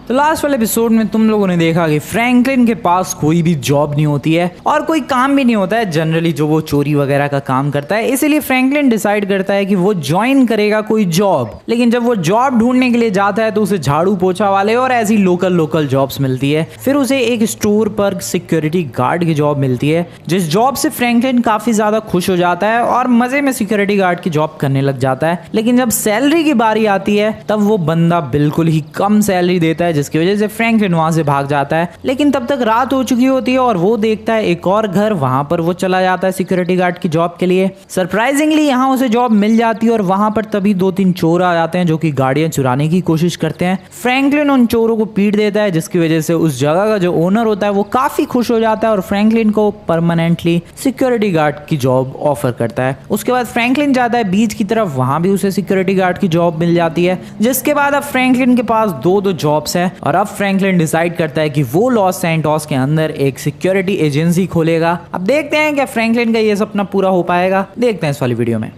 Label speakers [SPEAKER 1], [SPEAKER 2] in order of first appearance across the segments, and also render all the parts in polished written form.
[SPEAKER 1] तो लास्ट वाले एपिसोड में तुम लोगों ने देखा कि फ्रैंकलिन के पास कोई भी जॉब नहीं होती है और कोई काम भी नहीं होता है जनरली जो वो चोरी वगैरह का काम करता है। इसीलिए फ्रैंकलिन डिसाइड करता है कि वो ज्वाइन करेगा कोई जॉब। लेकिन जब वो जॉब ढूंढने के लिए जाता है तो उसे झाड़ू पोछा वाले और ऐसी लोकल जॉब्स मिलती है। फिर उसे एक स्टोर पर सिक्योरिटी गार्ड की जॉब मिलती है, जिस जॉब से फ्रैंकलिन काफी ज्यादा खुश हो जाता है और मजे में सिक्योरिटी गार्ड की जॉब करने लग जाता है। लेकिन जब सैलरी की बारी आती है तब वो बंदा बिल्कुल ही कम सैलरी देता है, जिसकी वजह से फ्रैंकलिन वहां से भाग जाता है। लेकिन तब तक रात हो चुकी होती है और वो देखता है एक और घर, वहां पर वो चला जाता है सिक्योरिटी गार्ड की जॉब के लिए। सरप्राइजिंगली यहाँ उसे जॉब मिल जाती है और वहां पर तभी 2-3 चोर आ जाते हैं जो कि गाड़ियां चुराने की कोशिश करते हैं। फ्रैंकलिन उन चोरों को पीट देता है, जिसकी वजह से उस जगह का जो ओनर होता है वो काफी खुश हो जाता है और फ्रैंकलिन को परमानेंटली सिक्योरिटी गार्ड की जॉब ऑफर करता है। उसके बाद फ्रैंकलिन जाता है बीच की तरफ, वहां भी उसे सिक्योरिटी गार्ड की जॉब मिल जाती है। जिसके बाद अब फ्रैंकलिन के पास दो जॉब्स हैं और अब फ्रैंकलिन डिसाइड करता है कि वो लॉस सैंटोस के अंदर एक सिक्योरिटी एजेंसी खोलेगा। अब देखते हैं क्या फ्रैंकलिन का ये सपना पूरा हो पाएगा, देखते हैं इस वाली वीडियो में।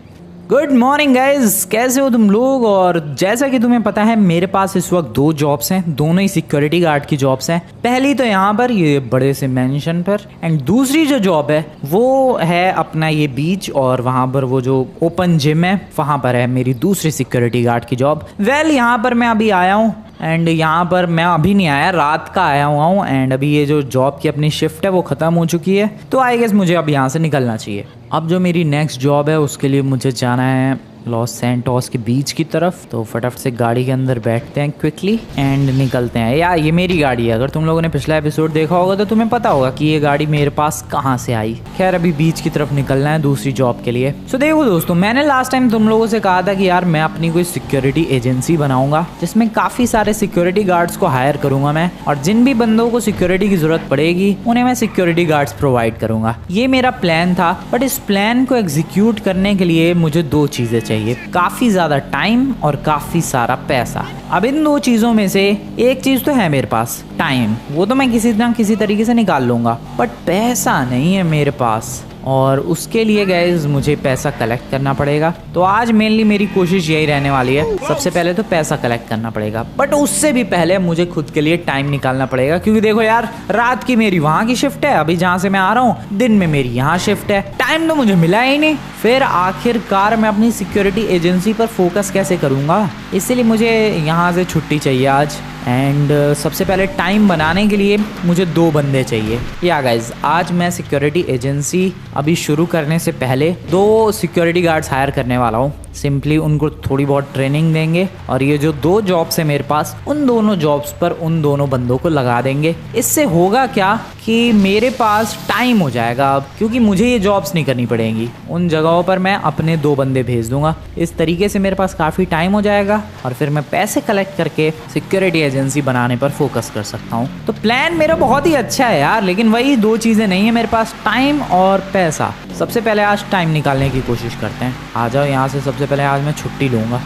[SPEAKER 1] गुड मॉर्निंग गाइज, कैसे हो तुम लोग। और जैसा कि तुम्हें पता है मेरे पास इस वक्त 2 जॉब्स हैं, दोनों ही सिक्योरिटी गार्ड की जॉब्स हैं। पहली तो यहाँ पर ये बड़े से मेंशन पर, एंड दूसरी जो जॉब है वो है अपना ये बीच और वहाँ पर वो जो ओपन जिम है वहाँ पर है मेरी दूसरी सिक्योरिटी गार्ड की जॉब। यहाँ पर मैं अभी आया हूँ एंड यहाँ पर मैं अभी नहीं आया, रात का आया हुआ हूँ एंड अभी ये जो जॉब की अपनी शिफ्ट है वो ख़त्म हो चुकी है, तो आई गेस मुझे अब यहाँ से निकलना चाहिए। अब जो मेरी नेक्स्ट जॉब है उसके लिए मुझे जाना है लॉस सैंटोस के बीच की तरफ। तो फटाफट से गाड़ी के अंदर बैठते हैं क्विकली एंड निकलते हैं। यार ये मेरी गाड़ी है, अगर तुम लोगों ने पिछला एपिसोड देखा होगा तो तुम्हें पता होगा कि ये गाड़ी मेरे पास कहाँ से आई। खैर अभी बीच की तरफ निकलना है दूसरी जॉब के लिए। सो देखो दोस्तों, मैंने लास्ट टाइम तुम लोगों से कहा था कि यार मैं अपनी कोई सिक्योरिटी एजेंसी बनाऊंगा जिसमें काफी सारे सिक्योरिटी गार्ड्स को हायर करूंगा मैं, और जिन भी बंदों को सिक्योरिटी की जरूरत पड़ेगी उन्हें मैं सिक्योरिटी गार्ड्स प्रोवाइड करूंगा। ये मेरा प्लान था, बट इस प्लान को एग्जीक्यूट करने के लिए मुझे 2 चीजें चाहिए, काफी ज्यादा टाइम और काफी सारा पैसा। अब इन 2 चीजों में से एक चीज तो है मेरे पास, टाइम, वो तो मैं किसी ना किसी तरीके से निकाल लूंगा, बट पैसा नहीं है मेरे पास और उसके लिए गाइस मुझे पैसा कलेक्ट करना पड़ेगा। तो आज मेनली मेरी कोशिश यही रहने वाली है, सबसे पहले तो पैसा कलेक्ट करना पड़ेगा, बट उससे भी पहले मुझे खुद के लिए टाइम निकालना पड़ेगा। क्योंकि देखो यार, रात की मेरी वहाँ की शिफ्ट है, अभी जहाँ से मैं आ रहा हूँ, दिन में मेरी यहाँ शिफ्ट है, टाइम तो मुझे मिला ही नहीं। फिर आखिरकार मैं अपनी सिक्योरिटी एजेंसी पर फोकस कैसे करूँगा, इसीलिए मुझे यहाँ से छुट्टी चाहिए आज। एंड सबसे पहले टाइम बनाने के लिए मुझे 2 बंदे चाहिए। या गाइज, आज मैं सिक्योरिटी एजेंसी अभी शुरू करने से पहले 2 सिक्योरिटी गार्ड्स हायर करने वाला हूँ। सिंपली उनको थोड़ी बहुत ट्रेनिंग देंगे और ये जो 2 जॉब्स है मेरे पास, उन दोनों जॉब्स पर उन दोनों बंदों को लगा देंगे। इससे होगा क्या कि मेरे पास टाइम हो जाएगा अब, क्योंकि मुझे ये जॉब्स नहीं करनी पड़ेंगी। उन जगहों पर मैं अपने 2 बंदे भेज दूंगा। इस तरीके से मेरे पास काफ़ी टाइम हो जाएगा और फिर मैं पैसे कलेक्ट करके सिक्योरिटी एजेंसी बनाने पर फोकस कर सकता हूँ। तो प्लान मेरा बहुत ही अच्छा है यार, लेकिन वही 2 चीज़ें नहीं है मेरे पास, टाइम और पैसा। सबसे पहले आज टाइम निकालने की कोशिश करते हैं। आ जाओ यहाँ से, सबसे पहले आज मैं छुट्टी लूँगा।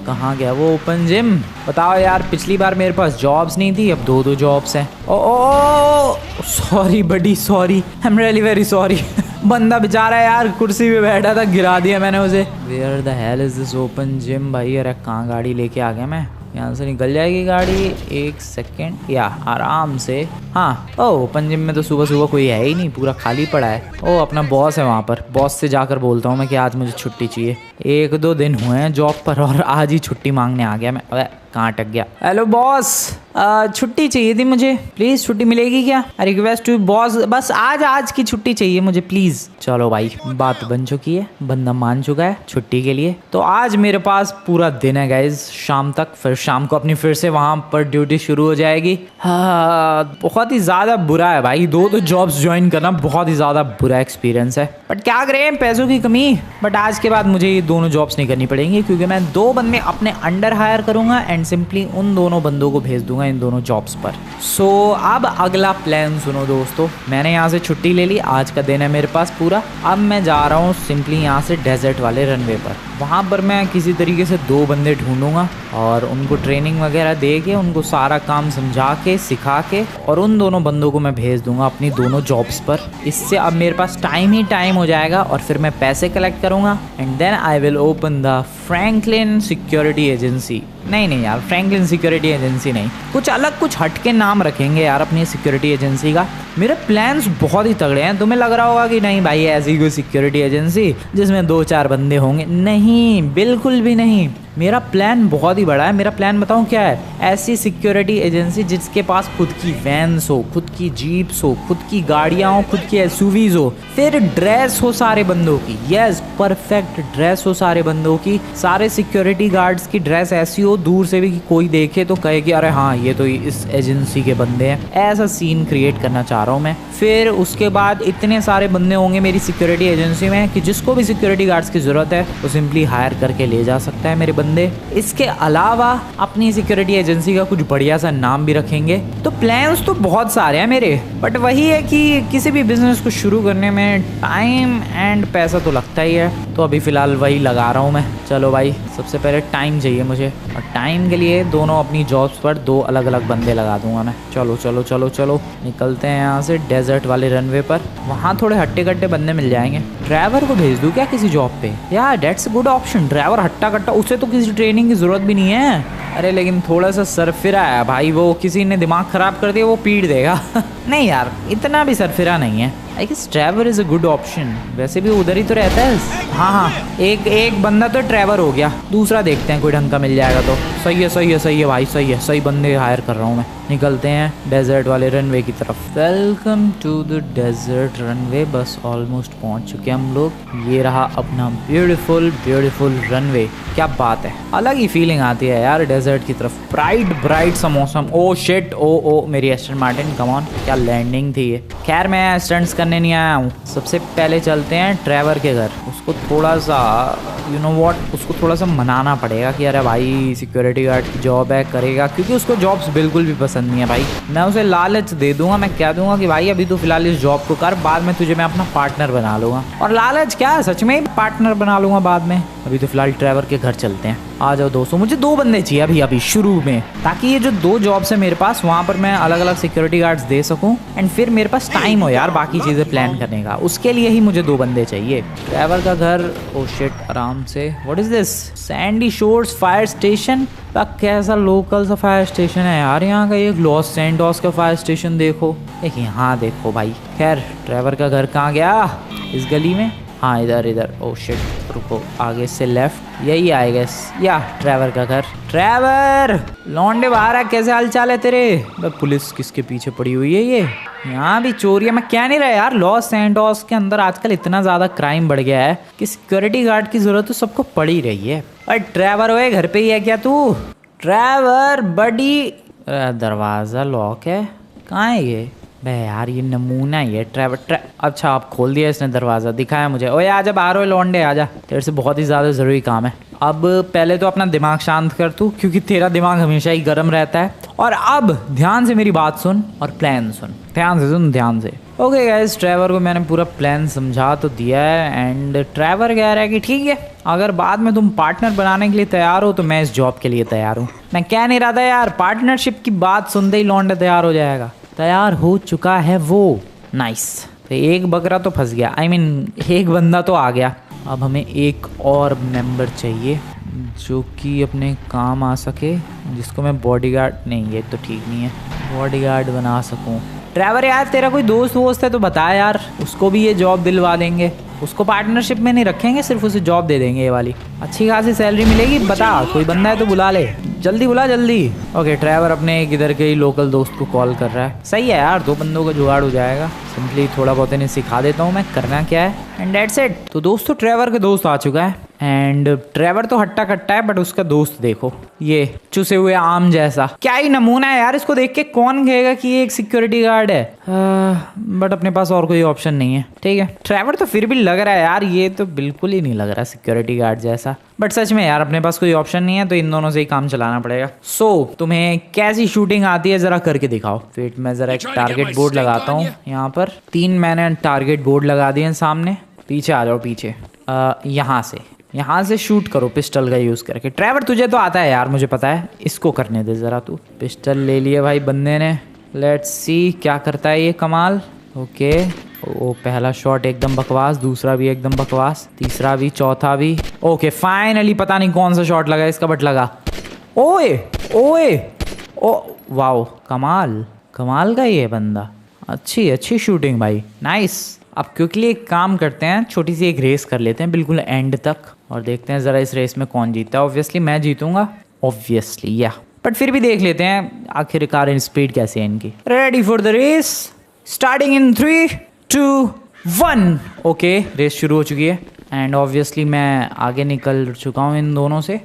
[SPEAKER 1] कहाँ गया वो ओपन जिम? बताओ यार, पिछली बार मेरे पास जॉब्स नहीं थी, अब 2 जॉब्स हैं। Oh sorry buddy, sorry, I am really very sorry. बंदा बेचारा यार कुर्सी पे बैठा था, गिरा दिया मैंने उसे। Where the hell is this open gym भाई? अरे कहाँ गाड़ी लेके आ गया मैं? यहाँ से निकल जाएगी गाड़ी, 1 सेकेंड, या आराम से। हाँ, ओपन जिम में तो सुबह सुबह कोई है ही नहीं, पूरा खाली पड़ा है। अपना बॉस है वहाँ पर, बॉस से जाकर बोलता हूँ मैं कि आज मुझे छुट्टी चाहिए। 1-2 दिन हुए हैं जॉब पर और आज ही छुट्टी मांगने आ गया मैं। अबे कहाँ अटक गया? हेलो बॉस, छुट्टी चाहिए थी मुझे, प्लीज छुट्टी मिलेगी क्या? रिक्वेस्ट टू बॉस, बस आज की छुट्टी चाहिए मुझे प्लीज। चलो भाई, बात बन चुकी है, बंदा मान चुका है छुट्टी के लिए। तो आज मेरे पास पूरा दिन है गाइज, शाम तक, फिर शाम को अपनी फिर से वहां पर ड्यूटी शुरू हो जाएगी। हाँ, बहुत ही ज्यादा बुरा है भाई, 2 जॉब्स ज्वाइन करना बहुत ही ज्यादा बुरा एक्सपीरियंस है, बट क्या करें, पैसों की कमी। बट आज के बाद मुझे ये दोनों जॉब्स नहीं करनी पड़ेंगी, क्योंकि मैं 2 बंदे अपने अंडर हायर करूंगा एंड सिंपली उन दोनों बंदों को भेज दूंगा इन दोनों जॉब्स पर। सो अब अगला प्लान सुनो दोस्तों, मैंने यहाँ से छुट्टी ले ली, आज का दिन है मेरे पास पूरा। अब मैं जा रहा हूँ सिंपली यहाँ से डेजर्ट वाले रनवे पर। वहाँ पर मैं किसी तरीके से 2 बंदे ढूंढूंगा और उनको ट्रेनिंग वगैरह दे के उनको सारा काम समझा के सिखा के और उन दोनों बंदों को मैं भेज दूंगा अपनी दोनों जॉब्स पर। इससे अब मेरे पास टाइम ही टाइम हो जाएगा और फिर मैं पैसे कलेक्ट करूंगा and then I will open the Franklin security agency. नहीं यार, फ्रैंकलिन सिक्योरिटी एजेंसी नहीं, कुछ अलग कुछ हटके नाम रखेंगे यार अपनी सिक्योरिटी एजेंसी का। मेरे प्लान्स बहुत ही तगड़े हैं। तुम्हें लग रहा होगा कि नहीं भाई ऐसी कोई सिक्योरिटी एजेंसी जिसमें 2-4 बंदे होंगे, नहीं बिल्कुल भी नहीं। मेरा प्लान बहुत ही बड़ा है। मेरा प्लान बताऊं क्या है? ऐसी सिक्योरिटी एजेंसी जिसके पास खुद की वैन्स हो, खुद की जीप्स हो, खुद की गाड़ियां हो, खुद की एसयूवीज हो, फिर ड्रेस हो सारे बंदों की। यस, परफेक्ट ड्रेस हो सारे बंदों की। सारे सिक्योरिटी गार्ड्स की ड्रेस ऐसी हो दूर से भी कि कोई देखे तो कहे कि अरे हाँ ये तो इस एजेंसी के बंदे हैं। ऐसा सीन क्रिएट करना चाह रहा हूँ मैं। फिर उसके बाद इतने सारे बंदे होंगे मेरी सिक्योरिटी एजेंसी में कि जिसको भी सिक्योरिटी गार्ड्स की जरूरत है वो सिंपली हायर करके ले जा सकता है मेरे बंदे। इसके अलावा अपनी सिक्योरिटी एजेंसी का कुछ बढ़िया सा नाम भी रखेंगे। तो प्लान्स तो बहुत सारे हैं मेरे, बट वही है कि किसी भी बिजनेस को शुरू करने में टाइम एंड पैसा तो लगता ही है। तो अभी फिलहाल वही लगा रहा हूँ मैं। चलो भाई, सबसे पहले टाइम चाहिए मुझे और टाइम के लिए दोनों अपनी जॉब्स पर 2 अलग अलग बंदे लगा दूंगा मैं। चलो चलो चलो चलो निकलते हैं यहाँ से डेजर्ट वाले रनवे पर। वहाँ थोड़े हट्टे कट्टे बंदे मिल जाएंगे। ड्राइवर को भेज दूँ क्या किसी जॉब पे? यार डेट्स गुड ऑप्शन। ड्राइवर हट्टा कट्टा, उसे तो किसी ट्रेनिंग की जरूरत भी नहीं है। अरे लेकिन थोड़ा सा सरफिरा है भाई, वो किसी ने दिमाग खराब कर दिया वो पीट देगा। नहीं यार, इतना भी सरफिरा नहीं है। I guess Trevor is a good option. वैसे भी उधर ही तो रहता है। हाँ, एक बंदा तो ट्रैवर हो गया, दूसरा देखते हैं कोई ढंग का मिल जाएगा तो। सही है भाई, सही बंदे हायर कर रहा हूँ मैं। निकलते हैं डेजर्ट वाले रनवे की तरफ। Welcome to the desert runway. बस ऑलमोस्ट पहुंच चुके हम लोग। ये रहा अपना ब्यूटीफुल रनवे। क्या बात है, अलग ही फीलिंग आती है यार डेजर्ट की तरफ। ब्राइट सा मौसम। ओ शिट, ओ मेरी एस्टन मार्टिन, कम ऑन, क्या लैंडिंग थी ये। खैर मैं स्टंट्स करने नहीं आया हूँ। सबसे पहले चलते हैं ट्रैवर के घर। उसको थोड़ा सा उसको थोड़ा सा मनाना पड़ेगा कि अरे भाई सिक्योरिटी गार्ड की जॉब है, करेगा, क्योंकि उसको जॉब्स बिल्कुल भी पसंद नहीं है भाई। मैं उसे लालच दे दूंगा। मैं कह दूंगा कि भाई अभी तो फिलहाल इस जॉब को कर, बाद में तुझे मैं अपना पार्टनर बना लूंगा। और लालच क्या, सच में ही पार्टनर बना लूंगा बाद में। अभी तो फिलहाल ट्रैवर के घर चलते हैं। आ जाओ दोस्तों, मुझे 2 बंदे चाहिए अभी शुरू में, ताकि ये जो 2 जॉब्स है मेरे पास वहाँ पर मैं अलग अलग सिक्योरिटी गार्ड्स दे सकूँ एंड फिर मेरे पास टाइम हो यार बाकी चीज़ें प्लान करने का। उसके लिए ही मुझे 2 बंदे चाहिए। ट्रैवर का घर, ओ शिट, आराम से। What is this? Sandy shores fire station. कैसा लोकल सा फायर स्टेशन है यार यहाँ का। एक लॉस सैंटोस का फायर स्टेशन देखो, एक यहाँ देखो भाई। खैर ट्रैवर का घर कहाँ गया? इस गली में? हाँ इधर। ओ शिट, रुको, आगे से लेफ्ट, यही आएगा या ट्रैवर का घर। ट्रैवर, लौंडे बाहर है, कैसे हाल चाल है तेरे? पुलिस किसके पीछे पड़ी हुई है ये? यहाँ भी चोरी है। मैं क्या नहीं रहा यार, लॉस सैंटोस के अंदर आजकल इतना ज़्यादा क्राइम बढ़ गया है कि सिक्योरिटी गार्ड की ज़रूरत तो सबको पड़ ही रही है। अरे ट्रैवर, ओए घर पे ही है क्या तू? ट्रैवर बडी, दरवाज़ा लॉक है, कहाँ है ये? बे यार ये नमूना ही है ट्रैवर। अच्छा आप खोल दिया इसने दरवाज़ा, दिखाया मुझे। ओए आजा बाहर, ओए लौंडे आजा, तेरे से बहुत ही ज़्यादा ज़रूरी काम है। अब पहले तो अपना दिमाग शांत कर तू, क्योंकि तेरा दिमाग हमेशा ही गर्म रहता है। और अब ध्यान से मेरी बात सुन और प्लान सुन, ध्यान से। ओके गाइस, ट्रैवर को मैंने पूरा प्लान समझा तो दिया है एंड ट्रैवर कह रहा है कि ठीक है, अगर बाद में तुम पार्टनर बनाने के लिए तैयार हो तो मैं इस जॉब के लिए तैयार हूँ। मैं कह नहीं रहा था यार, पार्टनरशिप की बात सुनते ही लौंडा तैयार हो जाएगा। तैयार हो चुका है वो। नाइस। तो एक बकरा तो फंस गया, एक बंदा तो आ गया। अब हमें एक और मेंबर चाहिए जो कि अपने काम आ सके, जिसको मैं बॉडीगार्ड, नहीं ये तो ठीक नहीं है, बॉडीगार्ड बना सकूं। ट्रैवर यार तेरा कोई दोस्त वोस्त है तो बता यार, उसको भी ये जॉब दिलवा देंगे। उसको पार्टनरशिप में नहीं रखेंगे, सिर्फ उसे जॉब दे देंगे ये वाली, अच्छी खासी सैलरी मिलेगी। बता, कोई बंदा है तो बुला ले, जल्दी बुला जल्दी। ओके, ट्रैवर अपने एक इधर के ही लोकल दोस्त को कॉल कर रहा है। सही है यार, 2 बंदों का जुगाड़ हो जाएगा। सिंपली थोड़ा बहुत इन्हें सिखा देता हूँ मैं करना क्या है एंड दैट्स इट। तो दोस्तों ट्रैवर का दोस्त आ चुका है एंड ट्रैवर तो हट्टा कट्टा है, बट उसका दोस्त देखो, ये चुसे हुए आम जैसा, क्या ही नमूना है यार। इसको देख के कौन कहेगा कि ये एक सिक्योरिटी गार्ड है? बट अपने पास और कोई ऑप्शन नहीं है। ठीक है, ट्रैवर तो फिर भी लग रहा है यार, ये तो बिल्कुल ही नहीं लग रहा सिक्योरिटी गार्ड जैसा। बट सच में यार अपने पास कोई ऑप्शन नहीं है, तो इन दोनों से ही काम चलाना पड़ेगा। सो तुम्हें कैसी शूटिंग आती है जरा करके दिखाओ। वेट, मैं जरा एक टारगेट बोर्ड लगाता हूँ यहाँ पर। 3 मैंने टारगेट बोर्ड लगा दिए सामने। पीछे आ जाओ, पीछे यहाँ से यहाँ से शूट करो पिस्टल का यूज़ करके। ट्रेवर तुझे तो आता है यार, मुझे पता है, इसको करने दे ज़रा तू। पिस्टल ले लिए भाई बंदे ने, लेट्स सी क्या करता है ये कमाल। ओके, ओ पहला शॉट एकदम बकवास, दूसरा भी एकदम बकवास, तीसरा भी, चौथा भी। ओके फाइनली पता नहीं कौन सा शॉट लगा इसका, बट लगा। ओए ओए ओ वाओ, कमाल कमाल का ये बंदा, अच्छी शूटिंग भाई, नाइस। अब क्योंकि एक काम करते हैं, छोटी सी एक रेस कर लेते हैं बिल्कुल एंड तक, और देखते हैं ज़रा इस रेस में कौन जीतता है। ऑब्वियसली मैं जीतूंगा, ऑब्वियसली या, बट फिर भी देख लेते हैं आखिरकार इन स्पीड कैसी है इनकी। Ready for the race, starting in 3, 2, 1। Okay race शुरू हो चुकी है एंड ऑब्वियसली मैं आगे निकल चुका हूँ इन दोनों से।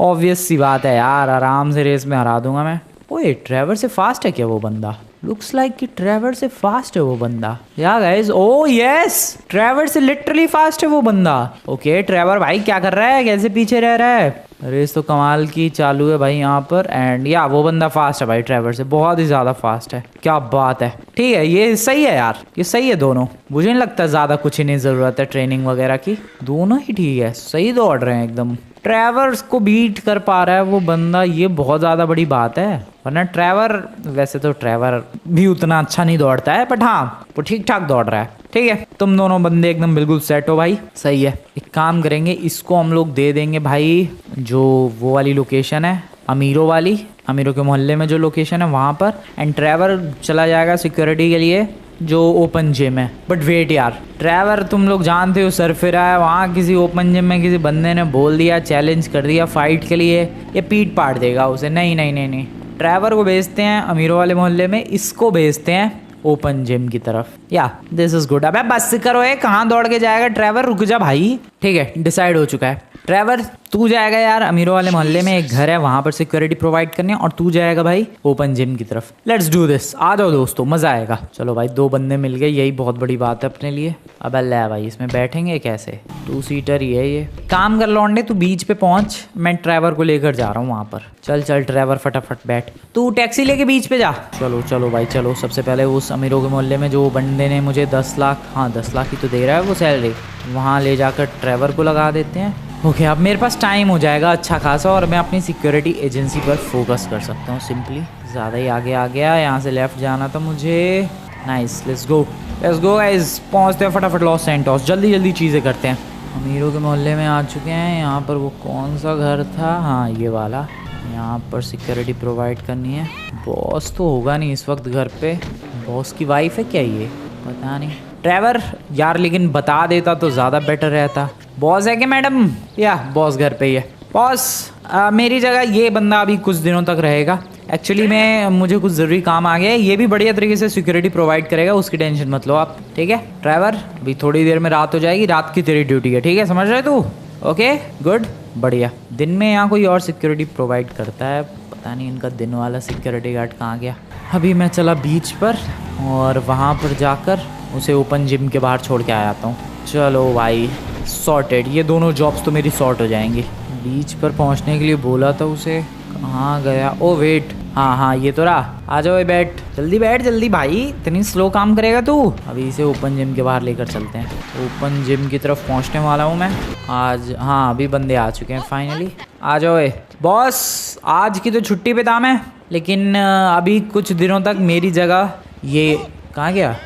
[SPEAKER 1] ऑब्वियस सी बात है यार, आराम से रेस में हरा दूंगा मैं। ओए ट्रेवर से फास्ट है क्या वो बंदा? लुक्स लाइक कि ट्रेवर से फास्ट है वो बंदा। या गाइस, ओ यस, ट्रेवर से लिटरली फास्ट है वो बंदा। ओके ट्रेवर भाई क्या कर रहा है, कैसे पीछे रह रहा है? रेस तो कमाल की चालू है भाई यहाँ पर, एंड या वो बंदा फास्ट है भाई, ट्रेवर से बहुत ही ज़्यादा फास्ट है। क्या बात है, ठीक है ये सही है यार, ये सही है दोनों। मुझे नहीं लगता ज़्यादा कुछ ही नहीं ज़रूरत है ट्रेनिंग वगैरह की, दोनों ही ठीक है, सही दौड़ रहे हैं एकदम। ट्रेवर्स को बीट कर पा रहा है वो बंदा, ये बहुत ज़्यादा बड़ी बात है। वरना ट्रेवर, वैसे तो ट्रेवर भी उतना अच्छा नहीं दौड़ता है, बट हाँ वो ठीक ठाक दौड़ रहा है। ठीक है तुम दोनों बंदे एकदम बिल्कुल सेट हो भाई, सही है। एक काम करेंगे, इसको हम लोग दे देंगे भाई जो वो वाली लोकेशन है अमीरों वाली, अमीरों के मोहल्ले में जो लोकेशन है वहाँ पर, एंड ट्रेवर चला जाएगा सिक्योरिटी के लिए जो ओपन जिम है। बट वेट यार, ट्रेवर तुम लोग जानते हो सरफिरा है, वहाँ किसी ओपन जिम में किसी बंदे ने बोल दिया, चैलेंज कर दिया फाइट के लिए, ये पीट पाट देगा उसे। नहीं नहीं नहीं नहीं, ट्रेवर को भेजते हैं अमीरों वाले मोहल्ले में, इसको भेजते हैं ओपन जिम की तरफ। या दिस इज गुड। अबे बस करो, ये कहाँ दौड़ के जाएगा ट्रेवर, रुक जा भाई। ठीक है डिसाइड हो चुका है, ट्रेवर तू जाएगा यार अमीरों वाले मोहल्ले में, एक घर है वहां पर सिक्योरिटी प्रोवाइड करनी है, और तू जाएगा भाई ओपन जिम की तरफ। लेट्स डू दिस, आ जाओ दोस्तों, मजा आएगा। चलो भाई दो बंदे मिल गए, यही बहुत बड़ी बात है अपने लिए। अब ले भाई इसमें बैठेंगे कैसे, 2 सीटर ही है ये। काम कर लौंडे, तू बीच पे पहुंच, मैं ट्रेवर को लेकर जा रहा हूँ वहां पर। चल चल ट्रेवर फटाफट बैठ, तू टैक्सी लेके बीच पे जा। चलो चलो भाई चलो, सबसे पहले उस अमीरों के मोहल्ले में जो बंदे ने मुझे 10 लाख, हाँ 10 लाख ही तो दे रहा है वो सैलरी, वहाँ ले जाकर ट्रेवर को लगा देते हैं। ओके अब मेरे पास टाइम हो जाएगा अच्छा खासा, और मैं अपनी सिक्योरिटी एजेंसी पर फोकस कर सकता हूँ सिंपली। ज़्यादा ही आगे आ गया, यहाँ से लेफ्ट जाना था मुझे। नाइस, लेट्स गो गाइस, पहुँचते हैं फटाफट लॉस सैंटोस, जल्दी जल्दी चीज़ें करते हैं। अमीरों के मोहल्ले में आ चुके हैं, यहाँ पर वो कौन सा घर था, हाँ ये वाला, यहाँ पर सिक्योरिटी प्रोवाइड करनी है। बॉस तो होगा नहीं इस वक्त घर पे, बॉस की वाइफ है क्या ये, पता नहीं। ट्रेवर यार लेकिन बता देता तो ज़्यादा बेटर रहता। बॉस है क्या मैडम? या बॉस घर पे ही है। बॉस मेरी जगह ये बंदा अभी कुछ दिनों तक रहेगा, एक्चुअली मुझे कुछ ज़रूरी काम आ गया है, ये भी बढ़िया तरीके से सिक्योरिटी प्रोवाइड करेगा, उसकी टेंशन मत लो आप। ठीक है ट्रेवर, अभी थोड़ी देर में रात हो जाएगी, रात की तेरी ड्यूटी है, ठीक है समझ रहे तू? ओके गुड, बढ़िया। दिन में यहाँ कोई और सिक्योरिटी प्रोवाइड करता है, पता नहीं इनका दिन वाला सिक्योरिटी गार्ड कहाँ गया। अभी मैं चला बीच पर और वहाँ पर जाकर उसे ओपन जिम के बाहर छोड़ के आ जाता हूँ। चलो भाई सॉर्टेड, ये दोनों जॉब्स तो मेरी सॉर्ट हो जाएंगी। बीच पर पहुँचने के लिए बोला था उसे, कहाँ गया? ओ वेट, हाँ हाँ ये तो रहा, आ जाओ बैठ जल्दी भाई, इतनी स्लो काम करेगा तू। अभी इसे ओपन जिम के बाहर लेकर चलते हैं, ओपन जिम की तरफ पहुंचने वाला हूं मैं आज। हाँ अभी बंदे आ चुके हैं फाइनली, आ जाओ। बॉस आज की तो छुट्टी पे था मैं, लेकिन अभी कुछ दिनों तक मेरी जगह ये कहाँ गया,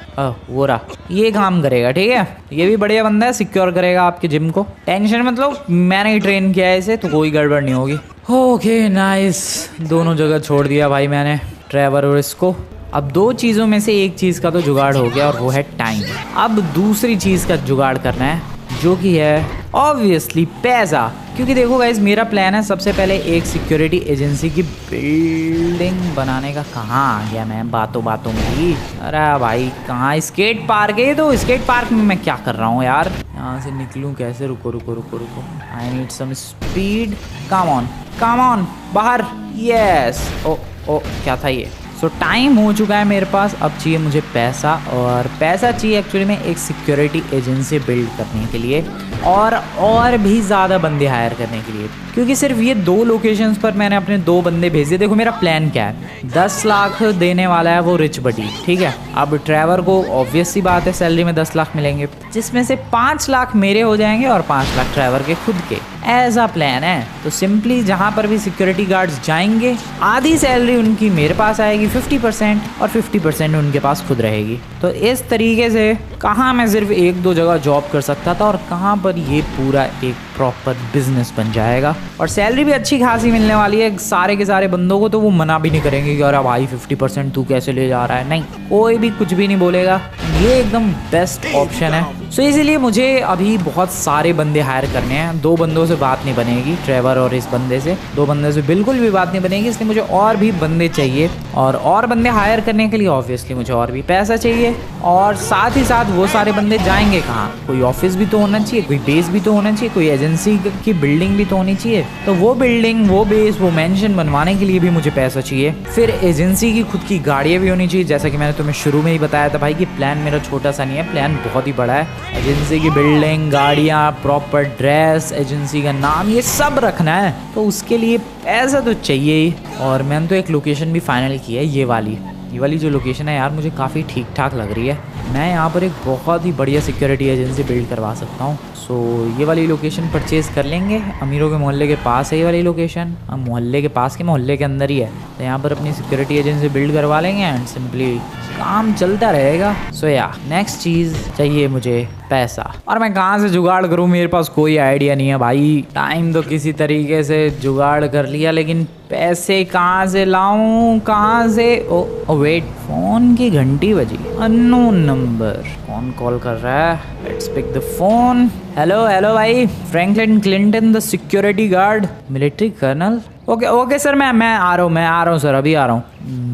[SPEAKER 1] वो रहा, ये काम करेगा। ठीक है ये भी बढ़िया बंदा है, सिक्योर करेगा आपके जिम को, टेंशन मतलब मैंने ही ट्रेन किया है इसे, तो कोई गड़बड़ नहीं होगी। ओके नाइस, दोनों जगह छोड़ दिया भाई मैंने ट्रेवर और इसको। अब 2 चीज़ों में से एक चीज़ का तो जुगाड़ हो गया और वो है टाइम। अब दूसरी चीज़ का जुगाड़ करना है जो कि है ऑब्वियसली पैसा, क्योंकि देखो गाइस मेरा प्लान है सबसे पहले एक सिक्योरिटी एजेंसी की बिल्डिंग बनाने का। कहाँ आ गया मैं बातों में ही, अरे भाई कहाँ, स्केट पार्क है, तो स्केट पार्क में मैं क्या कर रहा हूँ यार, यहाँ से निकलूँ कैसे? रुको, I need some speed, come on बाहर, यस। ओ क्या था ये, सो टाइम हो चुका है मेरे पास, अब चाहिए मुझे पैसा, और पैसा चाहिए एक्चुअली में एक सिक्योरिटी एजेंसी बिल्ड करने के लिए और भी ज़्यादा बंदे हायर करने के लिए, क्योंकि सिर्फ ये 2 लोकेशंस पर मैंने अपने 2 बंदे भेजे। देखो मेरा प्लान क्या है, 10 लाख देने वाला है वो रिच बडी, ठीक है। अब ट्रैवर को ऑब्वियस सी बात है सैलरी में 10 लाख मिलेंगे, जिसमें से 5 लाख मेरे हो जाएंगे और 5 लाख ट्रैवर के खुद के। ऐसा प्लान है। तो सिंपली जहाँ पर भी सिक्योरिटी गार्ड्स जाएंगे, आधी सैलरी उनकी मेरे पास आएगी 50% और 50% उनके पास खुद रहेगी। तो इस तरीके से कहाँ मैं सिर्फ 1-2 जगह जॉब कर सकता था और कहाँ पर ये पूरा एक प्रॉपर बिजनेस बन जाएगा, और सैलरी भी अच्छी खासी मिलने वाली है सारे के सारे बंदों को। तो वो मना भी नहीं करेंगे कि अरे भाई 50% तू कैसे ले जा रहा है, नहीं, कोई भी कुछ भी नहीं बोलेगा। ये एकदम बेस्ट ऑप्शन है। सो इसीलिए मुझे अभी बहुत सारे बंदे हायर करने हैं। 2 बंदों से बात नहीं बनेगी, ट्रेवर और इस बंदे से, 2 बंदे से बिल्कुल भी बात नहीं बनेगी। इसलिए मुझे और भी बंदे चाहिए, और बंदे हायर करने के लिए ऑब्वियसली मुझे और भी पैसा चाहिए। और साथ ही साथ वो सारे बंदे जाएंगे कहाँ, कोई ऑफिस भी तो होना चाहिए, कोई बेस भी तो होना चाहिए, कोई एजेंसी की बिल्डिंग भी तो होनी चाहिए। तो वो बिल्डिंग, वो बेस, वो मेंशन बनवाने के लिए भी मुझे पैसा चाहिए। फिर एजेंसी की खुद की गाड़ियाँ भी होनी चाहिए। जैसा कि मैंने तुम्हें शुरू में ही बताया था भाई कि प्लान मेरा छोटा सा नहीं है, प्लान बहुत ही बड़ा है। एजेंसी की बिल्डिंग, गाड़ियाँ, प्रॉपर ड्रेस, एजेंसी का नाम, ये सब रखना है। तो उसके लिए पैसा तो चाहिए ही। और मैंने तो एक लोकेशन भी फाइनल की है, ये वाली जो लोकेशन है यार, मुझे काफ़ी ठीक ठाक लग रही है। मैं यहाँ पर एक बहुत ही बढ़िया सिक्योरिटी एजेंसी बिल्ड करवा सकता हूँ। सो ये वाली लोकेशन परचेज़ कर लेंगे। अमीरों के मोहल्ले के पास है ये वाली लोकेशन, मोहल्ले के पास के मोहल्ले के अंदर ही है। तो यहाँ पर अपनी सिक्योरिटी एजेंसी बिल्ड करवा लेंगे एंड सिंपली काम चलता रहेगा। सो या नेक्स्ट चीज़ चाहिए मुझे पैसा, और मैं कहाँ से जुगाड़ करूँ, मेरे पास कोई आइडिया नहीं है भाई। टाइम तो किसी तरीके से जुगाड़ कर लिया, लेकिन पैसे कहाँ से लाऊं, कहाँ से? ओ वेट, फोन की घंटी बजी, अननोन नंबर, कौन कॉल कर रहा है? Let's pick the phone. Hello भाई, Franklin Clinton the security guard, military colonel. Okay sir, मैं आ रहा हूँ सर, अभी आ रहा हूँ।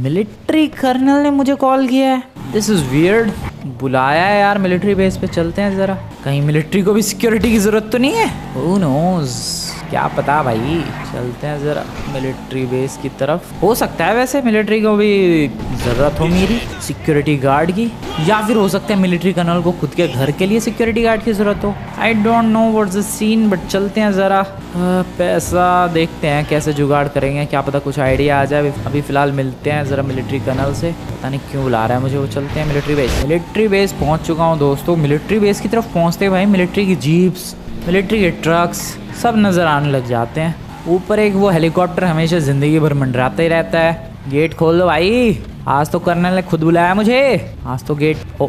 [SPEAKER 1] मिलिट्री कर्नल ने मुझे कॉल किया है, दिस इज़ वियर्ड। बुलाया है यार मिलिट्री बेस पे, चलते हैं ज़रा। कहीं मिलिट्री को भी सिक्योरिटी की ज़रूरत तो नहीं है? हू नोज़, क्या पता भाई। चलते हैं ज़रा मिलिट्री बेस की तरफ। हो सकता है वैसे मिलिट्री को भी ज़रूरत हो मेरी सिक्योरिटी गार्ड की, या फिर हो सकता है मिलिट्री कर्नल को खुद के घर के लिए सिक्योरिटी गार्ड की ज़रूरत हो। I don't know what's the scene, but चलते हैं ज़रा। पैसा देखते हैं कैसे जुगाड़ करेंगे, क्या पता कुछ आइडिया आ जाए। अभी फ़िलहाल मिलते हैं ज़रा मिलिट्री कर्नल से, पता नहीं क्यों बुला रहा है मुझे। वो चलते हैं मिलिट्री बेस पहुँच चुका हूँ दोस्तों। मिलिट्री बेस की तरफ पहुँचते भाई मिलिट्री की जीप्स, मिलिट्री के ट्रक्स सब नज़र आने लग जाते हैं। ऊपर एक वो हेलीकॉप्टर हमेशा ज़िंदगी भर मंडराता ही रहता है। गेट खोल दो भाई, आज तो कर्नल ने खुद बुलाया मुझे। आज तो गेट ओ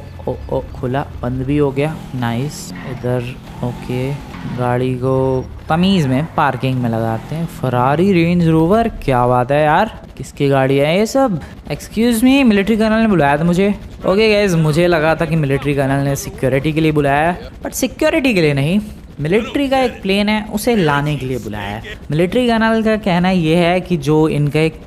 [SPEAKER 1] खुला, बंद भी हो गया, नाइस। इधर ओके, गाड़ी को तमीज़ में पार्किंग में लगाते हैं। फरारी रेंज रोवर, क्या बात है यार, किसकी गाड़ी है ये सब? एक्सक्यूज़ मी, मिलिट्री कर्नल ने बुलाया था मुझे। ओके गाइस, मुझे लगा था कि मिलिट्री कर्नल ने सिक्योरिटी के लिए बुलाया, बट सिक्योरिटी के लिए नहीं, मिलिट्री का एक प्लेन है उसे लाने के लिए बुलाया है। मिलिट्री कर्नल का कहना ये है कि जो इनका एक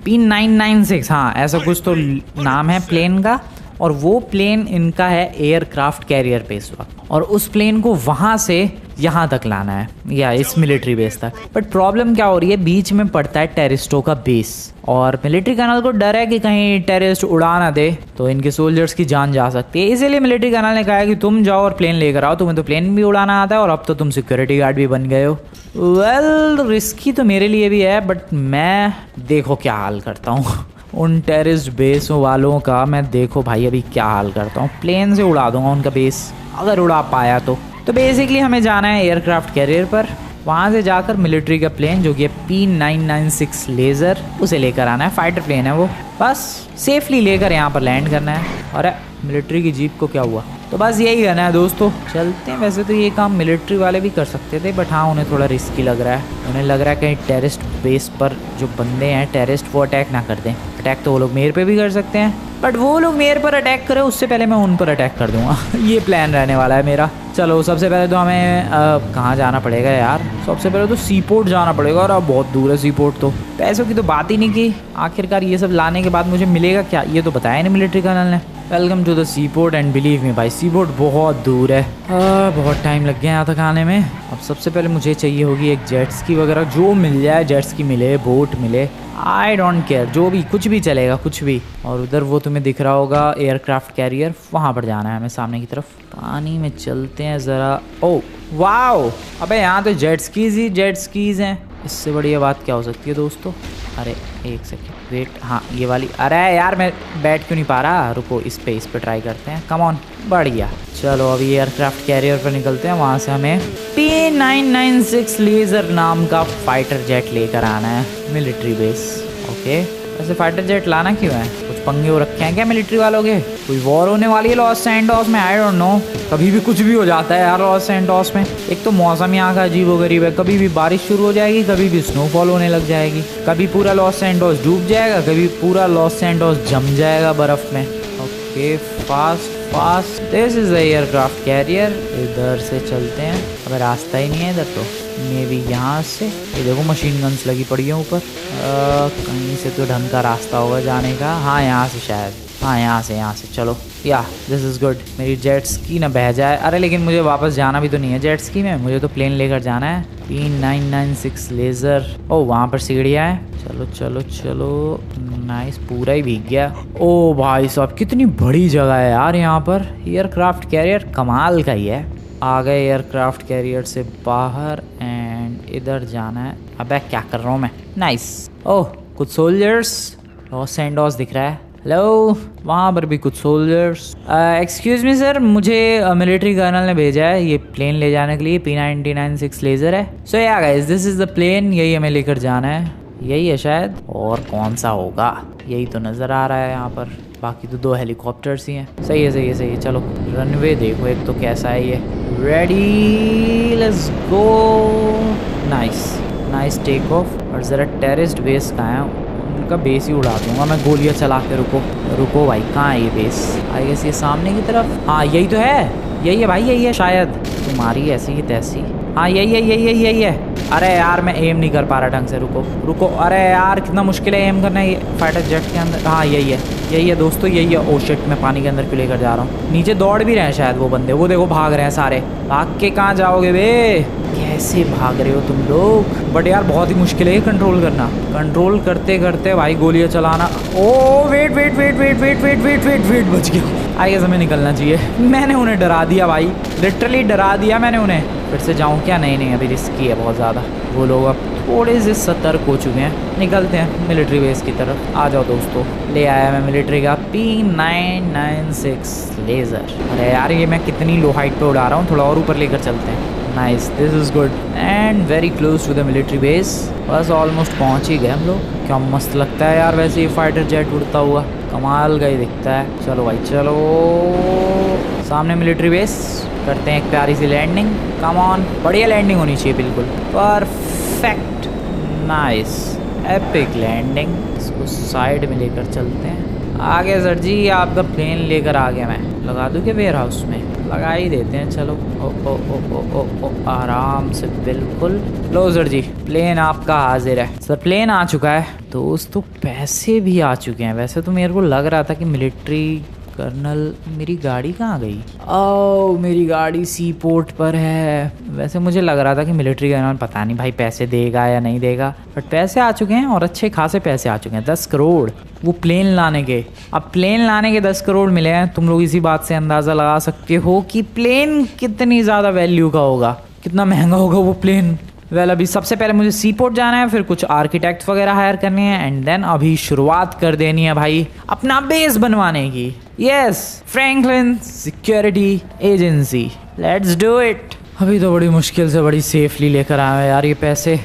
[SPEAKER 1] P996, हाँ ऐसा कुछ तो नाम है प्लेन का, और वो प्लेन इनका है एयरक्राफ्ट कैरियर पे इस वक्त, और उस प्लेन को वहाँ से यहाँ तक लाना है, या इस मिलिट्री बेस तक। बट प्रॉब्लम क्या हो रही है, बीच में पड़ता है टेररिस्टों का बेस, और मिलिट्री कर्नल को डर है कि कहीं टेररिस्ट उड़ा ना दे तो इनके सोल्जर्स की जान जा सकती है। इसीलिए मिलिट्री कर्नल ने कहा है कि तुम जाओ और प्लेन लेकर आओ, तुम्हें तो प्लेन भी उड़ाना आता है और अब तो तुम सिक्योरिटी गार्ड भी बन गए हो। वेल, रिस्की तो मेरे लिए भी है, बट मैं देखो क्या हाल करता हूँ उन टेररिस्ट बेस वालों का। मैं देखो भाई अभी क्या हाल करता हूँ, प्लेन से उड़ा दूंगा उनका बेस अगर उड़ा पाया तो। बेसिकली हमें जाना है एयरक्राफ्ट कैरियर पर, वहाँ से जाकर मिलिट्री का प्लेन जो कि P996 लेज़र, उसे लेकर आना है। फाइटर प्लेन है वो, बस सेफली लेकर यहाँ पर लैंड करना है। और मिलिट्री की जीप को क्या हुआ? तो बस यही करना है दोस्तों, चलते हैं। वैसे तो ये काम मिलिट्री वाले भी कर सकते थे, बट हाँ उन्हें थोड़ा रिस्की लग रहा है। उन्हें लग रहा है कहीं टेररिस्ट बेस पर जो बंदे हैं टेररिस्ट, वो अटैक ना कर दें। अटैक तो वो लोग मेरे पे भी कर सकते हैं, बट वो लोग मेरे पर अटैक करें उससे पहले मैं उन पर अटैक कर दूंगा ये प्लान रहने वाला है मेरा। चलो सबसे पहले तो हमें कहाँ जाना पड़ेगा यार? सबसे पहले तो सी पोर्ट जाना पड़ेगा, और अब बहुत दूर है सी पोर्ट। तो पैसों की तो बात ही नहीं की। आखिरकार ये सब लाने के बाद मुझे मिलेगा क्या, ये तो बताया नहीं मिलिट्री कर्नल ने। Welcome to the sea port and believe me भाई सी पोर्ट बहुत दूर है। बहुत टाइम लग गया यहाँ तक आने में। अब सबसे पहले मुझे चाहिए होगी एक जेट्स की वगैरह, जो मिल जाए, जेट्स की मिले, बोट मिले, आई डोंट केयर, जो भी, कुछ भी चलेगा, कुछ भी। और उधर वो तुम्हें दिख रहा होगा एयरक्राफ्ट कैरियर, वहाँ पर जाना है हमें सामने की तरफ। पानी में चलते हैं ज़रा। ओ वाओ, अबे यहाँ तो जेट स्कीज ही जेट स्कीज हैं, इससे बढ़िया बात क्या हो सकती है दोस्तों। अरे एक सेकेंड वेट, हाँ ये वाली। अरे यार मैं बैठ क्यों नहीं पा रहा, रुको इस पे ट्राई करते हैं। कम ऑन, बढ़िया। चलो अभी एयरक्राफ्ट कैरियर पर निकलते हैं, वहाँ से हमें P996 लेज़र नाम का फाइटर जेट लेकर आना है मिलिट्री बेस। ओके, वैसे फाइटर जेट लाना क्यों है, कुछ पंगे हो रखे हैं क्या मिलिट्री वालों के? कोई वॉर होने वाली है लॉस सैंटोस में? आई डोंट नो, कभी भी कुछ भी हो जाता है यार लॉस सैंटोस में। एक तो मौसम यहाँ का अजीबोगरीब है, कभी भी बारिश शुरू हो जाएगी, कभी भी स्नोफॉल होने लग जाएगी, कभी पूरा लॉस सैंटोस डूब जाएगा, कभी पूरा लॉस सैंटोस जम जाएगा बर्फ में। Okay, fast fast, this is the aircraft carrier. इधर से चलते हैं, अब रास्ता ही नहीं है इधर तो, मे बी यहाँ से। ये देखो मशीन गन्स लगी पड़ी है ऊपर, कहीं से तो ढंग का रास्ता होगा जाने का। हाँ यहाँ से शायद, हाँ यहाँ से चलो। या दिस इज़ गुड। मेरी जेट स्की ना बह जाए। अरे लेकिन मुझे वापस जाना भी तो नहीं है जेट स्की में, मुझे तो प्लेन लेकर जाना है। P996 laser. ओ वहाँ पर सीढ़ियाँ हैं, चलो चलो चलो। नाइस, पूरा ही भीग गया। ओ भाई साहब कितनी बड़ी जगह है यार यहाँ पर। एयरक्राफ्ट कैरियर कमाल का ही है। आ गए एयरक्राफ्ट कैरियर से बाहर एंड इधर जाना है। अबे क्या कर रहा हूँ मैं। नाइस। ओह कुछ सोल्जर्स, लॉस सैंटोस दिख रहा है। हेलो, वहाँ पर भी कुछ सोल्जर्स। एक्सक्यूज़ मी सर, मुझे मिलिट्री कर्नल ने भेजा है ये प्लेन ले जाने के लिए। P996 लेज़र है। So yeah guys, this is the plane, यही हमें लेकर जाना है। यही है शायद, और कौन सा होगा, यही तो नज़र आ रहा है यहाँ पर। बाकी तो 2 हेलीकॉप्टर्स ही हैं। सही है सही है सही है। चलो रनवे देखो एक तो कैसा है ये। Ready, let's go. Nice nice take off. और ज़रा टेररिस्ट बेस कहाँ है, उनका बेस ही उड़ा दूंगा मैं गोलियां चला के। रुको भाई, कहाँ है ये बेस? आई गेस ये सामने की तरफ। हाँ यही तो है, यही है भाई, यही है शायद। तुम्हारी ऐसी की तैसी। हाँ यही है। अरे यार मैं एम नहीं कर पा रहा ढंग से, रुको। अरे यार कितना मुश्किल है एम करना ये फाइटर जेट के अंदर। हाँ यही है दोस्तों, यही है। ओ शिट, मैं पानी के अंदर क्यों लेकर जा रहा हूँ? नीचे दौड़ भी रहे हैं शायद वो बंदे, वो देखो भाग रहे हैं सारे। भाग के कहाँ जाओगे बे, कैसे भाग रहे हो तुम लोग? बट यार बहुत ही मुश्किल है कंट्रोल करना। कंट्रोल करते करते भाई गोलियां चलाना। ओ वेट, बच गया। आई गेस हमें निकलना चाहिए। मैंने उन्हें डरा दिया भाई, लिटरली डरा दिया मैंने उन्हें। फिर से जाऊँ क्या? नहीं अभी रिस्की है बहुत ज़्यादा। वो लोग अब थोड़े से सतर्क हो चुके हैं। निकलते हैं मिलिट्री बेस की तरफ। आ जाओ दोस्तों, ले आया मैं मिलिट्री का P996 लेज़र। अरे यार ये मैं कितनी लो हाइट पे उड़ा रहा हूँ, थोड़ा और ऊपर लेकर चलते हैं। Nice, this is good and very close to the military base. बस ऑलमोस्ट पहुँच ही गए हम लोग। क्या मस्त लगता है यार वैसे ये फाइटर जेट उड़ता हुआ, कमाल का ही दिखता है। चलो भाई चलो, सामने मिलिट्री बेस, करते हैं एक प्यारी सी लैंडिंग। कम ऑन, बढ़िया लैंडिंग होनी चाहिए, बिल्कुल परफेक्ट। Nice, epic landing. इसको साइड में लेकर चलते हैं। आगे सर जी, आपका प्लेन लेकर आ गया मैं। लगा दूँ कि वेयर हाउस में? लगा ही देते हैं चलो। ओ आराम से, बिल्कुल। लो सर जी, प्लेन आपका हाजिर है। सर प्लेन आ चुका है दोस्तों, पैसे भी आ चुके हैं। वैसे तो मेरे को लग रहा था कि मिलिट्री कर्नल, मेरी गाड़ी कहाँ गई? ओह मेरी गाड़ी सी पोर्ट पर है। वैसे मुझे लग रहा था कि मिलिट्री कर्नल पता नहीं भाई पैसे देगा या नहीं देगा, बट पैसे आ चुके हैं और अच्छे खासे पैसे आ चुके हैं। 10 करोड़ वो प्लेन लाने के। अब प्लेन लाने के 10 करोड़ मिले हैं। तुम लोग इसी बात से अंदाज़ा लगा सकते हो कि प्लेन कितनी ज़्यादा वैल्यू का होगा, कितना महंगा होगा वो प्लेन। वेल अभी सबसे पहले मुझे सी पोर्ट जाना है, फिर कुछ आर्किटेक्ट वगैरह हायर करने हैं एंड देन अभी शुरुआत कर देनी है भाई अपना बेस बनवाने की। Yes, Franklin security agency, let's do it. अभी तो बड़ी मुश्किल से बड़ी सेफली लेकर आए यार ये पैसे।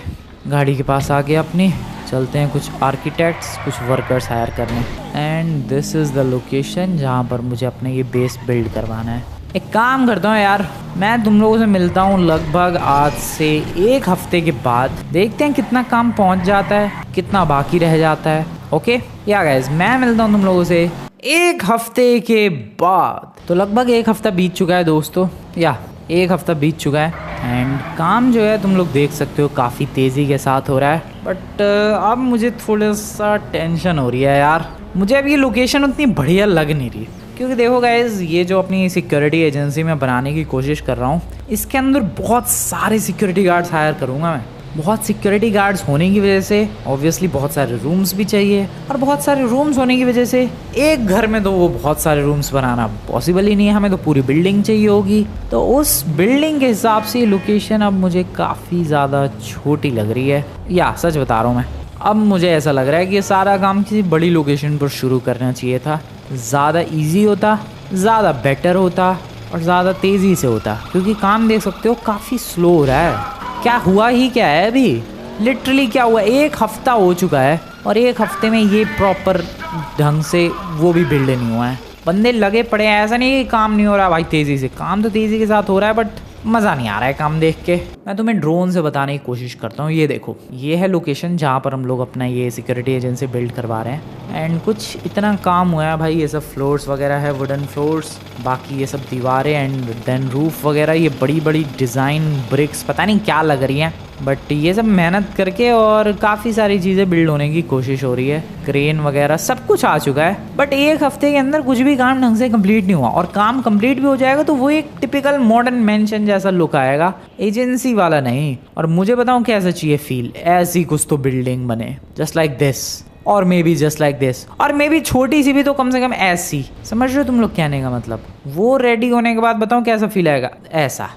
[SPEAKER 1] गाड़ी के पास आके अपनी चलते हैं कुछ आर्किटेक्ट्स, कुछ वर्कर्स हायर करने। And this is the location जहाँ पर मुझे अपने ये बेस बिल्ड करवाना है। एक काम करता हूँ यार, मैं तुम लोगों से मिलता हूँ लगभग आज से 1 हफ्ते के बाद। देखते हैं कितना काम पहुँच जाता है, कितना बाकी रह जाता है। ओके या गाइस, मैं मिलता हूँ तुम लोगों से 1 हफ्ते के बाद। तो लगभग 1 हफ्ता बीत चुका है दोस्तों, या 1 हफ्ता बीत चुका है एंड काम जो है तुम लोग देख सकते हो काफ़ी तेज़ी के साथ हो रहा है। बट अब मुझे थोड़ा सा टेंशन हो रही है यार। मुझे अब ये लोकेशन उतनी बढ़िया लग नहीं रही। क्योंकि देखो गाइज, ये जो अपनी सिक्योरिटी एजेंसी में बनाने की कोशिश कर रहा हूँ, इसके अंदर बहुत सारे सिक्योरिटी गार्ड्स हायर करूँगा मैं। बहुत सिक्योरिटी गार्ड्स होने की वजह से ऑब्वियसली बहुत सारे रूम्स भी चाहिए, और बहुत सारे रूम्स होने की वजह से एक घर में तो वो बहुत सारे रूम्स बनाना पॉसिबल ही नहीं है, हमें तो पूरी बिल्डिंग चाहिए होगी। तो उस बिल्डिंग के हिसाब से लोकेशन अब मुझे काफ़ी ज़्यादा छोटी लग रही है, या सच बता रहा हूँ मैं। अब मुझे ऐसा लग रहा है कि ये सारा काम किसी बड़ी लोकेशन पर शुरू करना चाहिए था, ज़्यादा ईजी होता, ज़्यादा बेटर होता और ज़्यादा तेज़ी से होता, क्योंकि काम देख सकते हो काफ़ी स्लो हो रहा है। क्या हुआ ही क्या है अभी, लिटरली क्या हुआ, 1 हफ्ता हो चुका है और 1 हफ्ते में ये प्रॉपर ढंग से वो भी बिल्ड नहीं हुआ है। बंदे लगे पड़े हैं, ऐसा नहीं कि काम नहीं हो रहा भाई तेज़ी से, काम तो तेज़ी के साथ हो रहा है, बट मज़ा नहीं आ रहा है काम देख के। मैं तुम्हें ड्रोन से बताने की कोशिश करता हूँ। ये देखो, ये है लोकेशन जहाँ पर हम लोग अपना ये सिक्योरिटी एजेंसी बिल्ड करवा रहे हैं। एंड कुछ इतना काम हुआ है भाई, ये सब फ्लोर्स वगैरह है, वुडन फ्लोर्स, बाकी ये सब दीवारें एंड देन रूफ वगैरह, ये बड़ी बड़ी डिज़ाइन ब्रिक्स पता नहीं क्या लग रही हैं, बट ये सब मेहनत करके और काफ़ी सारी चीज़ें बिल्ड होने की कोशिश हो रही है। क्रेन वगैरह सब कुछ आ चुका है, बट 1 हफ्ते के अंदर कुछ भी काम ढंग से कंप्लीट नहीं हुआ। और काम कंप्लीट भी हो जाएगा तो वो एक टिपिकल मॉडर्न मेंशन जैसा लुक आएगा, एजेंसी वाला नहीं। और मुझे बताऊँ कैसा चाहिए फील, ऐसी कुछ तो बिल्डिंग बने जस्ट लाइक दिस, और may be just like this, और मे बी छोटी सी भी तो कम से कम ऐसी, समझ रहे हो तुम लोग कहने का मतलब। वो रेडी होने के बाद बताऊँ कैसा फील आएगा, ऐसा,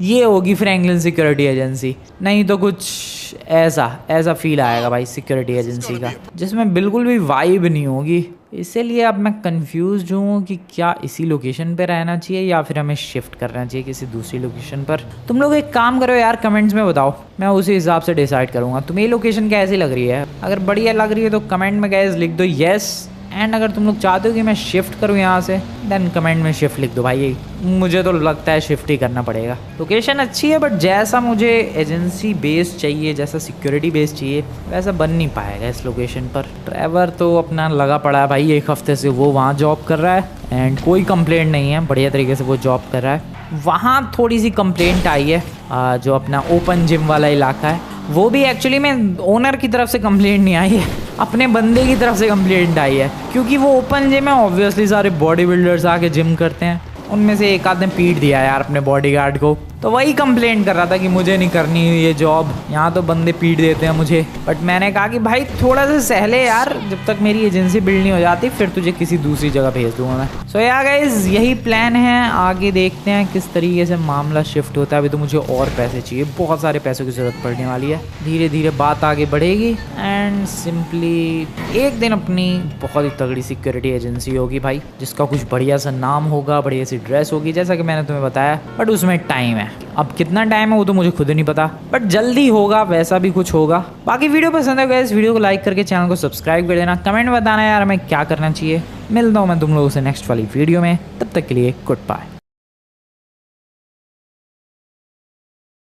[SPEAKER 1] ये होगी फ्रैंकलिन सिक्योरिटी एजेंसी, नहीं तो कुछ ऐसा फील आएगा भाई सिक्योरिटी एजेंसी का, जिसमें बिल्कुल भी वाइब नहीं होगी। इसीलिए अब मैं कंफ्यूज हूँ कि क्या इसी लोकेशन पे रहना चाहिए या फिर हमें शिफ्ट करना चाहिए किसी दूसरी लोकेशन पर। तुम लोग एक काम करो यार, कमेंट्स में बताओ, मैं उसी हिसाब से डिसाइड करूँगा तुम्हें ये लोकेशन कैसी लग रही है। अगर बढ़िया लग रही है तो कमेंट में गाइस लिख दो येस, एंड अगर तुम लोग चाहते हो कि मैं शिफ्ट करूँ यहाँ से, देन कमेंट में शिफ्ट लिख दो भाई। मुझे तो लगता है शिफ्ट ही करना पड़ेगा। लोकेशन अच्छी है, बट जैसा मुझे एजेंसी बेस चाहिए, जैसा सिक्योरिटी बेस चाहिए, वैसा बन नहीं पाएगा इस लोकेशन पर। ट्रैवर तो अपना लगा पड़ा है भाई, 1 हफ्ते से वो वहाँ जॉब कर रहा है एंड कोई कंप्लेंट नहीं है, बढ़िया तरीके से वो जॉब कर रहा है। वहाँ थोड़ी सी कंप्लेंट आई है, जो अपना ओपन जिम वाला इलाका है, वो भी एक्चुअली में ओनर की तरफ से कंप्लेंट नहीं आई है, अपने बंदे की तरफ से कंप्लेंट आई है, क्योंकि वो ओपन जिम है, ऑब्वियसली सारे बॉडी बिल्डर्स आके जिम करते हैं, उनमें से एक आध ने पीट दिया यार अपने बॉडीगार्ड को, तो वही कंप्लेंट कर रहा था कि मुझे नहीं करनी ये जॉब, यहाँ तो बंदे पीट देते हैं मुझे। बट मैंने कहा कि भाई थोड़ा सा सहले यार, जब तक मेरी एजेंसी बिल्ड नहीं हो जाती फिर तुझे किसी दूसरी जगह भेज दूंगा मैं। सो यार गाइस, यही प्लान है, आगे देखते हैं किस तरीके से मामला शिफ्ट होता है। अभी तो मुझे और पैसे चाहिए, बहुत सारे पैसों की ज़रूरत पड़ने वाली है, धीरे धीरे बात आगे बढ़ेगी एंड सिंपली एक दिन अपनी बहुत ही तगड़ी सिक्योरिटी एजेंसी होगी भाई, जिसका कुछ बढ़िया सा नाम होगा, बढ़िया सी ड्रेस होगी, जैसा कि मैंने तुम्हें बताया। बट उसमें टाइम है, अब कितना टाइम है वो तो मुझे खुद नहीं पता, बट जल्दी होगा, वैसा भी कुछ होगा। बाकी वीडियो पसंद है गाइस, वीडियो को लाइक करके चैनल को सब्सक्राइब कर देना, कमेंट में बताना यार हमें क्या करना चाहिए। मिलता हूँ मैं तुम लोगों से नेक्स्ट वाली वीडियो में, तब तक के लिए गुड बाय।